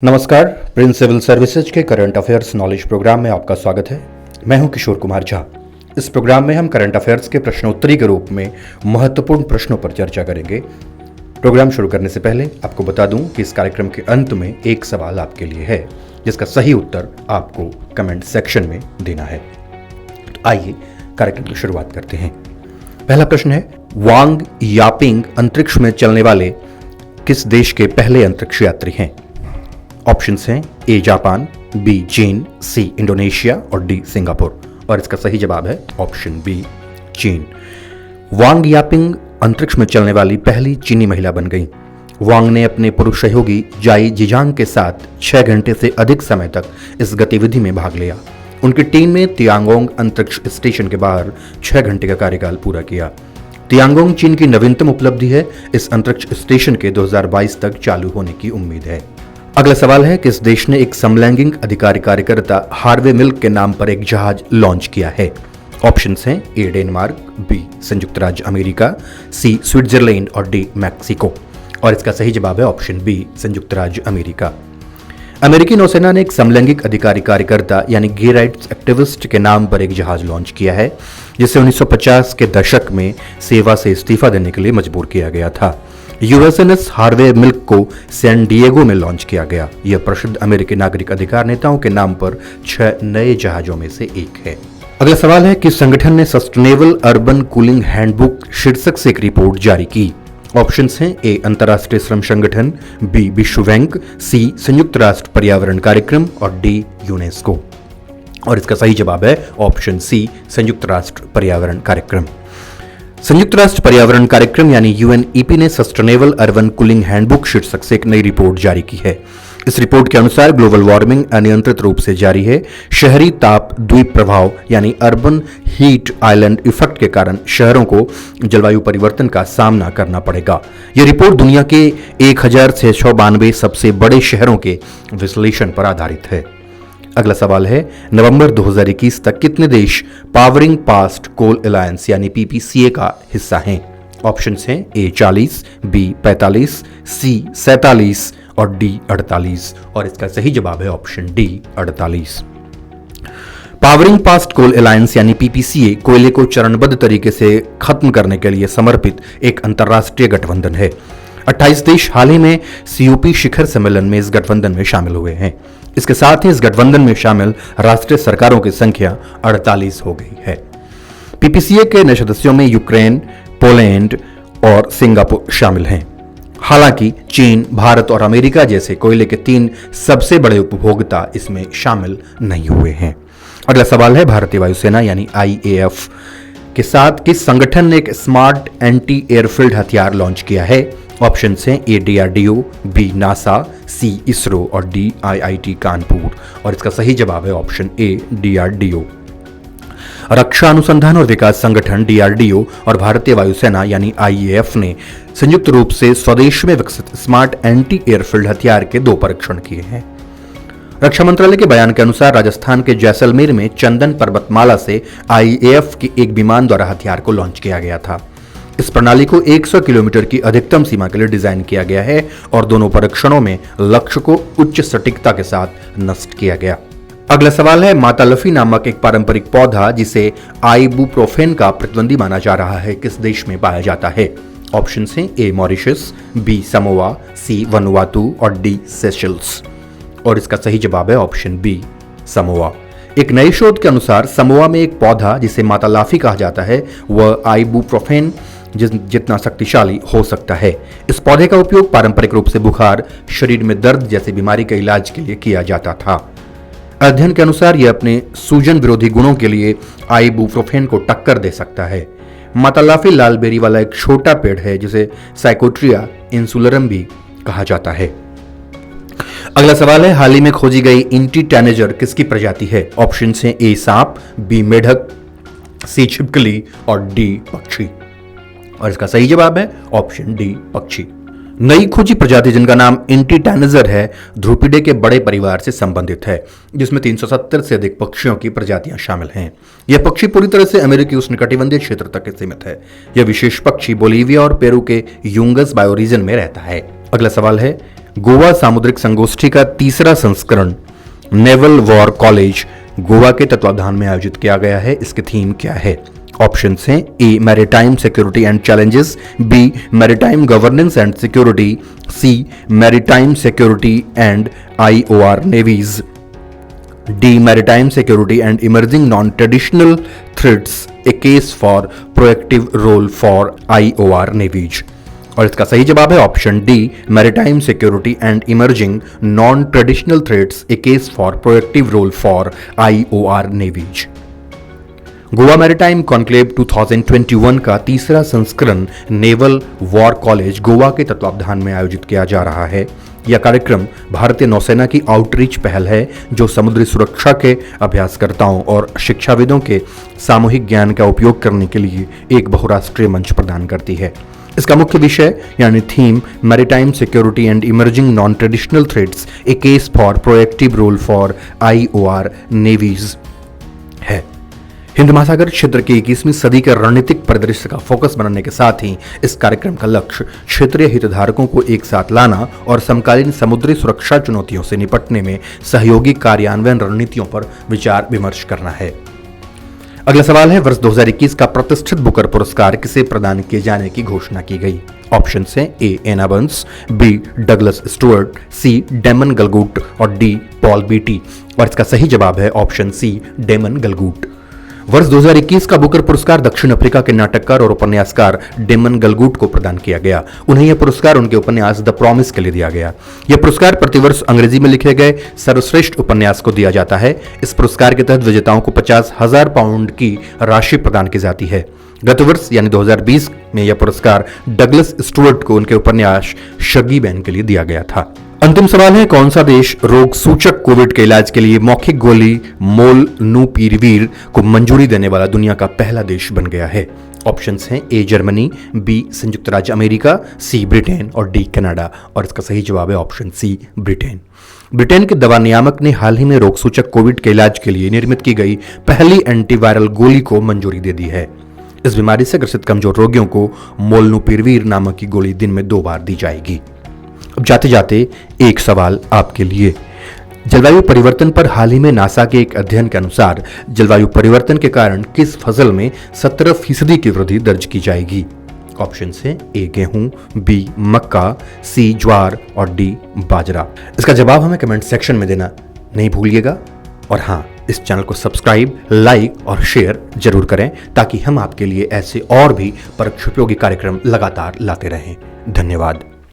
नमस्कार, Prince civil services के current affairs knowledge programme में आपका स्वागत है। मैं हूं किशोर कुमार झा। इस प्रोग्राम में हम करंट अफेयर्स के प्रश्नोत्तरी के रूप में महत्वपूर्ण प्रश्नों पर चर्चा करेंगे। प्रोग्राम शुरू करने से पहले आपको बता दूं कि इस कार्यक्रम के अंत में एक सवाल आपके लिए है, जिसका सही उत्तर आपको कमेंट सेक्शन में देना है। तो आइए कार्यक्रम की शुरुआत करते हैं। पहला प्रश्न है, वांग यापिंग अंतरिक्ष में चलने वाले किस देश के पहले अंतरिक्ष यात्री हैं? ऑप्शंस हैं ए जापान, बी चीन, सी इंडोनेशिया और डी सिंगापुर। और इसका सही जवाब है ऑप्शन बी चीन। वांग यापिंग अंतरिक्ष में चलने वाली पहली चीनी महिला बन गई। वांग ने अपने पुरुष सहयोगी जाई जिजांग के साथ 6 घंटे से अधिक समय तक इस गतिविधि में भाग लिया। उनकी टीम ने तियांगोंग अंतरिक्ष स्टेशन के बाहर 6 घंटे का कार्यकाल पूरा किया। तियांगोंग चीन की नवीनतम उपलब्धि है। इस अंतरिक्ष स्टेशन के 2022 तक चालू होने की उम्मीद है। अगला सवाल है, किस देश ने एक समलैंगिक अधिकारी कार्यकर्ता हार्वे मिल्क के नाम पर एक जहाज लॉन्च किया है? ऑप्शंस हैं ए डेनमार्क, बी संयुक्त राज्य अमेरिका, सी स्विट्जरलैंड और डी मैक्सिको। और इसका सही जवाब है ऑप्शन बी संयुक्त राज्य अमेरिका। अमेरिकी नौसेना ने एक समलैंगिक अधिकारी कार्यकर्ता यानी गे राइट्स एक्टिविस्ट के नाम पर एक जहाज लॉन्च किया है, जिसे 1950 के दशक में सेवा से इस्तीफा देने के लिए मजबूर किया गया था। यूएसएनएस हार्वे मिल्क को सैन डिएगो में लॉन्च किया गया। यह प्रसिद्ध अमेरिकी नागरिक अधिकार नेताओं के नाम पर 6 नए जहाजों में से एक है। अगला सवाल है, किस संगठन ने सस्टेनेबल अर्बन कूलिंग हैंडबुक शीर्षक से एक रिपोर्ट जारी की? ऑप्शंस हैं ए अंतर्राष्ट्रीय श्रम संगठन, बी विश्व बैंक, सी संयुक्त राष्ट्र पर्यावरण कार्यक्रम और डी यूनेस्को। और इसका सही जवाब है ऑप्शन सी संयुक्त राष्ट्र पर्यावरण कार्यक्रम। संयुक्त राष्ट्र पर्यावरण कार्यक्रम यानी यूएनईपी ने सस्टेनेबल अर्बन कूलिंग हैंडबुक शीर्षक से एक नई रिपोर्ट जारी की है। इस रिपोर्ट के अनुसार ग्लोबल वार्मिंग अनियंत्रित रूप से जारी है। शहरी ताप द्वीप प्रभाव यानी अर्बन हीट आइलैंड इफेक्ट के कारण शहरों को जलवायु परिवर्तन का सामना करना पड़ेगा। यह रिपोर्ट दुनिया के 1692 सबसे बड़े शहरों के विश्लेषण पर आधारित है। अगला सवाल है, नवंबर 2021 तक कितने देश पावरिंग पास्ट कोल अलायंस यानी पीपीसीए का हिस्सा हैं? ऑप्शंस हैं ए 40, बी 45, सी 47 और डी 48। और इसका सही जवाब है ऑप्शन डी 48। पावरिंग पास्ट कोल अलायंस यानी पीपीसीए कोयले को चरणबद्ध तरीके से खत्म करने के लिए समर्पित एक अंतर्राष्ट्रीय गठबंधन है। 28 देश हाल ही में सीओपी शिखर सम्मेलन में इस गठबंधन में शामिल हुए हैं। इसके साथ ही इस गठबंधन में शामिल राष्ट्रीय सरकारों की संख्या 48 हो गई है। पीपीसीए के नए सदस्यों में यूक्रेन, पोलैंड और सिंगापुर शामिल हैं। हालांकि चीन, भारत और अमेरिका जैसे कोयले के 3 सबसे बड़े उपभोक्ता इसमें शामिल नहीं हुए हैं। अगला सवाल है, भारतीय वायुसेना यानी आईएएफ के साथ किस संगठन ने एक स्मार्ट एंटी एयरफील्ड हथियार लॉन्च किया है? ऑप्शंस हैं ए डीआरडीओ, बी नासा, सी इसरो और डी आईआईटी कानपुर। और इसका सही जवाब है ऑप्शन ए डीआरडीओ। रक्षा अनुसंधान और विकास संगठन डीआरडीओ और भारतीय वायुसेना यानी आईएएफ ने संयुक्त रूप से स्वदेश में विकसित स्मार्ट एंटी एयरफील्ड हथियार के 2 परीक्षण किए हैं। रक्षा मंत्रालय के बयान के अनुसार राजस्थान के जैसलमेर में चंदन पर्वतमाला से आईएएफ के एक विमान द्वारा हथियार को लॉन्च किया गया था। इस प्रणाली को 100 किलोमीटर की अधिकतम सीमा के लिए डिजाइन किया गया है और दोनों परीक्षणों में लक्ष्य को उच्च सटीकता के साथ नष्ट किया गया। अगला सवाल है, मातालफी नामक एक पारंपरिक पौधा जिसे आइबुप्रोफेन का प्रतिद्वंदी माना जा रहा है, किस देश में पाया जाता है? ऑप्शंस हैं ए मॉरिशस, बी समोआ, सी वनुआतू और डी सेशल्स। और इसका सही जवाब है ऑप्शन बी समोआ। एक नए शोध के अनुसार समोआ में एक पौधा जिसे मातालाफी कहा जाता है वह आइबुप्रोफेन जितना शक्तिशाली हो सकता है। इस पौधे का उपयोग पारंपरिक रूप से बुखार, शरीर में दर्द जैसी बीमारी के इलाज के लिए किया जाता था। अध्ययन के अनुसार यह अपने सूजन विरोधी गुणों के लिए आइबुप्रोफेन को टक्कर दे सकता है। मातालाफी लाल बेरी वाला एक छोटा पेड़ है जिसे साइकोट्रिया इंसुलरम भी कहा जाता है। अगला सवाल है, हाल ही में खोजी गई इंटी टैनेजर किसकी प्रजाति है? ऑप्शंस हैं ए सांप, बी मेढक, सी छिपकली और डी पक्षी। और इसका सही जवाब है ऑप्शन डी पक्षी। नई खोजी प्रजाति जिनका नाम इंटी टैनेजर है, ध्रुपिडे के बड़े परिवार से संबंधित है, जिसमें 370 से अधिक पक्षियों की प्रजातियां शामिल हैं। यह पक्षी पूरी तरह से अमेरिकी उष्णकटिबंधीय क्षेत्र तक सीमित है। यह विशेष पक्षी बोलीविया और पेरू के यूंगस बायोरीजन में रहता है। अगला सवाल है, गोवा सामुद्रिक संगोष्ठी का तीसरा संस्करण नेवल वॉर कॉलेज गोवा के तत्वावधान में आयोजित किया गया है। इसकी थीम क्या है? ऑप्शंस हैं A maritime security and challenges, B maritime governance and security, C maritime security and IOR navies, D maritime security and emerging non traditional threats a case for proactive role for IOR navies. और इसका सही जवाब है option D maritime security and emerging non traditional threats a case for proactive role for IOR navies. Goa maritime conclave 2021 का तीसरा संस्करण naval war college Goa के तत्वावधान में आयोजित किया जा रहा है। यह कार्यक्रम भारतीय नौसेना की आउटरीच पहल है जो समुद्री सुरक्षा के अभ्यासकर्ताओं और शिक्षाविदों के सामूहिक ज्ञान का उपयोग करने के लिए एक बहुराष्ट्रीय मंच प्रदान करती है। इसका मुख्य विषय यानी theme maritime security and emerging non traditional threats a case for proactive role for IOR navies है। हिंद महासागर क्षेत्र की 21वीं सदी के रणनीतिक परिदृश्य का फोकस बनने के साथ ही इस कार्यक्रम का लक्ष्य क्षेत्रीय हितधारकों को एक साथ लाना और समकालीन समुद्री सुरक्षा चुनौतियों से निपटने में सहयोगी कार्यान्वयन रणनीतियों पर विचार विमर्श करना है। अगला सवाल है, वर्ष 2021 का प्रतिष्ठित बुकर पुरस्कार किसे प्रदान किए जाने की घोषणा की गई? ऑप्शन हैं ए एना बर्न्स, बी डगलस स्टुअर्ट, सी डेमन गलगूट और डी पॉल बीटी। और इसका सही जवाब है ऑप्शन सी डेमन गलगूट। वर्ष 2021 का बुकर पुरस्कार दक्षिण अफ्रीका के नाटककार और उपन्यासकार डेमन गलगूट को प्रदान किया गया। उन्हें यह पुरस्कार उनके उपन्यास द प्रॉमिस के लिए दिया गया। यह पुरस्कार प्रतिवर्ष अंग्रेजी में लिखे गए सर्वश्रेष्ठ उपन्यास को दिया जाता है। इस पुरस्कार के तहत विजेताओं को 50,000 पाउंड की राशि प्रदान की जाती है। गत वर्ष यानी 2020 में यह पुरस्कार डगलस स्टुअर्ट को उनके उपन्यास शगी बैन के लिए दिया गया था। अंतिम सवाल है, कौन सा देश रोग सूचक कोविड के इलाज के लिए मौखिक गोली मोलनुपीरवीर को मंजूरी देने वाला दुनिया का पहला देश बन गया है? ऑप्शंस हैं ए जर्मनी, बी संयुक्त राज्य अमेरिका, सी ब्रिटेन और डी कनाडा। और इसका सही जवाब है ऑप्शन सी ब्रिटेन। ब्रिटेन के दवा नियामक ने हाल ही में रोग सूचक कोविड के इलाज के लिए निर्मित की गई पहली एंटीवायरल गोली को मंजूरी दे दी है। इस बीमारी से ग्रसित कमजोर रोगियों को मोलनुपीरवीर नामक की गोली दिन में 2 बार दी जाएगी। अब जाते जाते एक सवाल आपके लिए, जलवायु परिवर्तन पर हाल ही में नासा के एक अध्ययन के अनुसार जलवायु परिवर्तन के कारण किस फसल में 17% की वृद्धि दर्ज की जाएगी? ऑप्शन हैं ए गेहूं, बी मक्का, सी ज्वार और डी बाजरा। इसका जवाब हमें कमेंट सेक्शन में देना नहीं भूलिएगा। और हाँ, इस चैनल को सब्सक्राइब, लाइक और शेयर जरूर करें ताकि हम आपके लिए ऐसे और भी परीक्षोपयोगी कार्यक्रम लगातार लाते रहें। धन्यवाद।